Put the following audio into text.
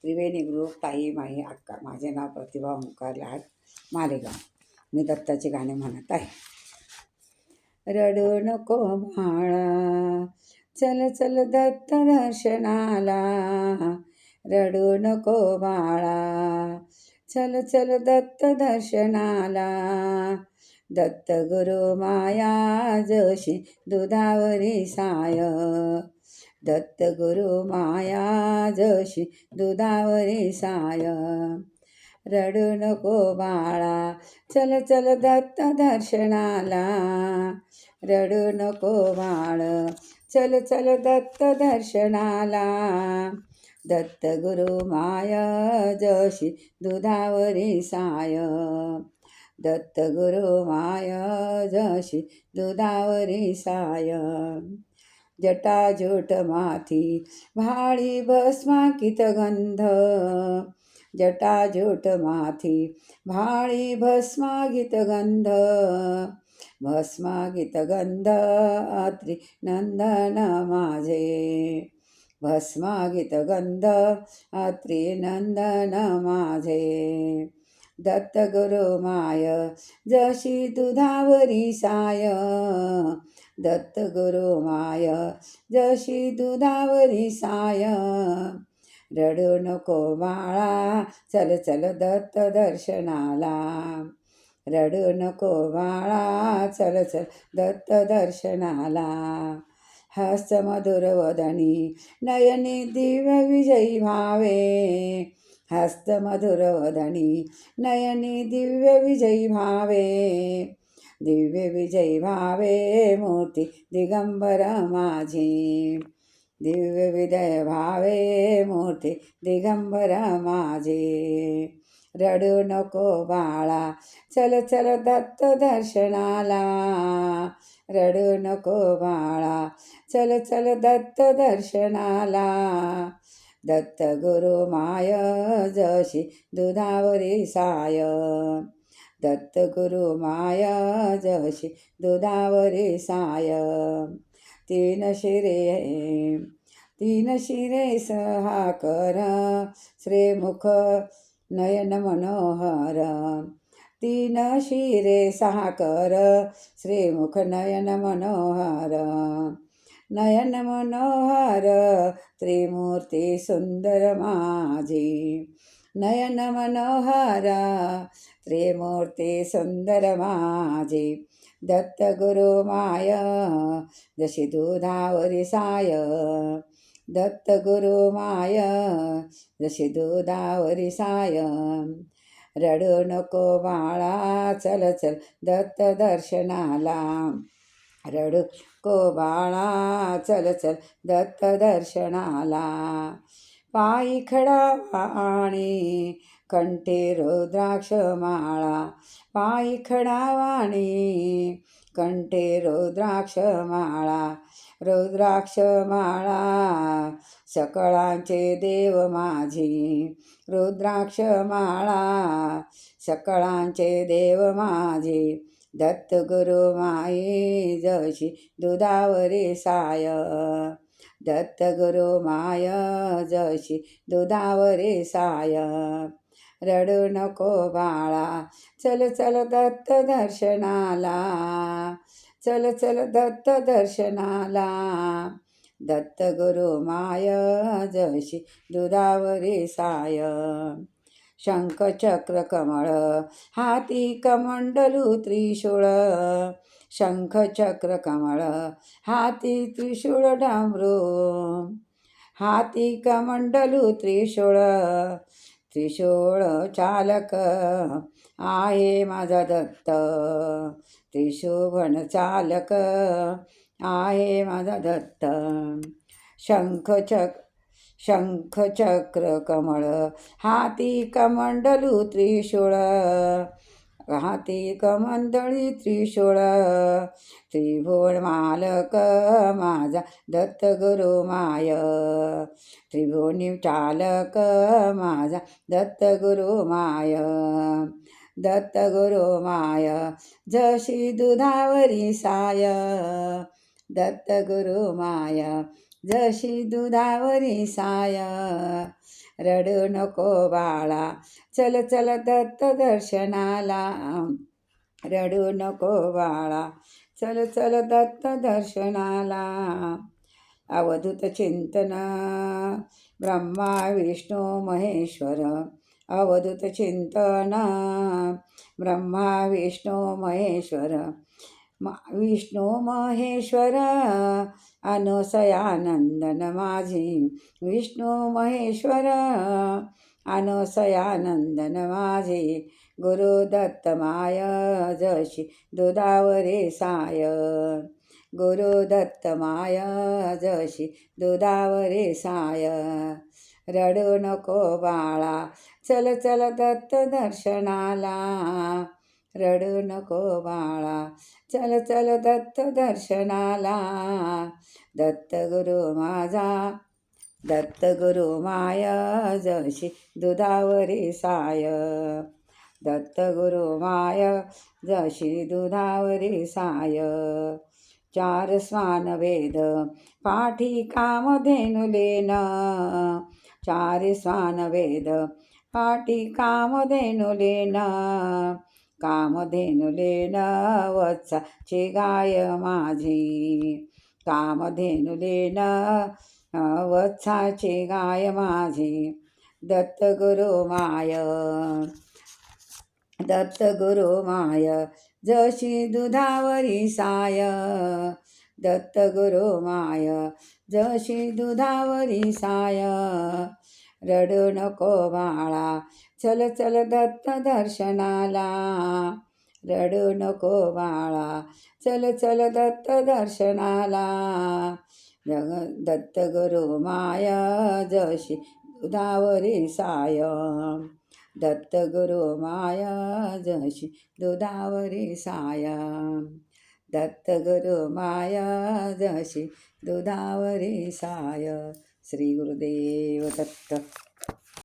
त्रिवेणी group ताई माई अक्का. माझे नाव प्रतिभा ओंकार लाड मालेगाव. मी दत्ताचे गाणे म्हणत आहे. रडू नको बाळा, चल चल दत्त दर्शनाला. रडू नको बाळा, चल चल दत्त दर्शनाला. दत्त गुरु माया जशी दुधावरी साय. दत्त गुरु माया जशी दुधावरी साय. रडू नको बाळा, चल चल दत्त दर्शनाला. रडू नको बाळ, चल चल दत्त दर्शनाला. दत्त गुरु माया जशी दुधावरी साय. दत्त गुरु माया जशी दुधावरी साय. जटाजूट माथी भाळी भस्माकित गंध. जटाजूट माथी भाळी भस्मागित गंध. भस्मागित गंध अत्री नंदन माझे. भस्मागित गंध अत्री नंदन माझे. दत्त गुरु माय जशी दुधावरी साय. दत्त गुरु माय जशी दुधावरी साय. रडू नको बाळा, चल चल दत्त दर्शनाला. रडू नको बाळा, चल चल दत्त दर्शनाला. हस्त मधुर वदनी नयनी दिव्य विजयी भावे. हस्त मधुर वदनी नयनी दिव्य विजयी भावे. दिव्य विजयी भावे मूर्ती दिगंबर माझी. दिव्य विजय भावे मूर्ती दिगंबर माझे. रडू नको बाळा, चल चल दत्त दर्शनाला. रडू नको बाळा, चल चल दत्त दर्शनाला. दत्त गुरु माय जशी दुधावरी साय. दत्त गुरु माय जशी दुधावरी साय. तीन शिरे सहा कर श्रीमुख नयन मनोहर. तीन शिरे सहा कर श्रीमुख नयन मनोहर. नयन मनोहर त्रिमूर्ती सुंदर माझी. नयन मनोहर त्रिमूर्ती सुंदर माझी. दत्त गुरु माय जशी दुधावरी साय. दत्त गुरु माय जशी दुधावरी साय. रडू नको बाळा, चल चल दत्त दर्शनाला. रडू नको बाळा, चल चल दत्त दर्शनाला. पायी खडावाणी कंठी रुद्राक्ष माळा. पायी खडावाणी कंठी रुद्राक्ष माळा. रुद्राक्ष माळा सकळांचे देव माझी. रुद्राक्ष माळा सकळांचे देव माझी. दत्त गुरु माई जशी दुधावरी साय. दत्त गुरु माय जशी दुधावरी साय. रडू नको बाळा, चल चल दत्त दर्शनाला. चल चल दत्त दर्शनाला. दत्त गुरु माय जशी दुधावरी साय. शंख चक्र कमळ हाती कमंडलू त्रिशूळ. शंख चक्र कमळ हाती त्रिशूळ डांबरू. हाती कमंडलू त्रिशूळ. त्रिशूळ चालक आहे माझा दत्त. त्रिशूभन चालक आहे माझा दत्त. शंख चक्र कमळ हाती कमंडलू त्रिशूळ. हाती कमंडळी त्रिशूळ. त्रिभुवन मालक माझा दत्त गुरु माय. त्रिभुवनी चालक माझा दत्त गुरु माय. दत्त गुरु माय जशी दुधावरी साय. दत्त गुरु माय जशी दुधावरी साय. रडू नको बाळा, चल चल दत्त दर्शनाला. रडू नको बाळा, चल चल दत्त दर्शनाला. अवधूत चिंतन ब्रह्मा विष्णू महेश्वर. अवधूत चिंतन ब्रह्मा विष्णू महेश्वर. विष्णू महेश्वर अनसयानंदन माझी. विष्णू महेश्वर अनसयानंदन माझे. गुरुदत्त माय जशी दुधावरे साय. गुरुदत्त माय जशी दुधावरे साय. रडू नको बाळा, चल चल दत्त दर्शनाला. रडू नको बाळा, चल चल दत्त दर्शनाला. दत्त गुरु माझा, दत्त गुरु माय जशी दुधावरी साय. दत्त गुरु माय जशी दुधावरी साय. चार स्वान वेद पाठी कामधेनु लेन. चार स्वान वेद पाठी कामधेनु लेन. कामधेनु लेन वत्साची गाय माझी. कामधेनु लेन वत्साची गाय माझी. दत्त गुरु माय, दत्त गुरु माय जशी दुधावरी साय. दत्त गुरु माय जशी दुधावरी साय. रडू नको बाळा, चल चल दत्त दर्शनाला. रडू नको बाळा, चल चल दत्त दर्शनाला. दत्त गुरु माय जशी दुधावरी साय. दत्त गुरु माय जशी दुधावरी साय. दत्त गुरु माय जशी दुधावरी साय. श्री गुरुदेव दत्त.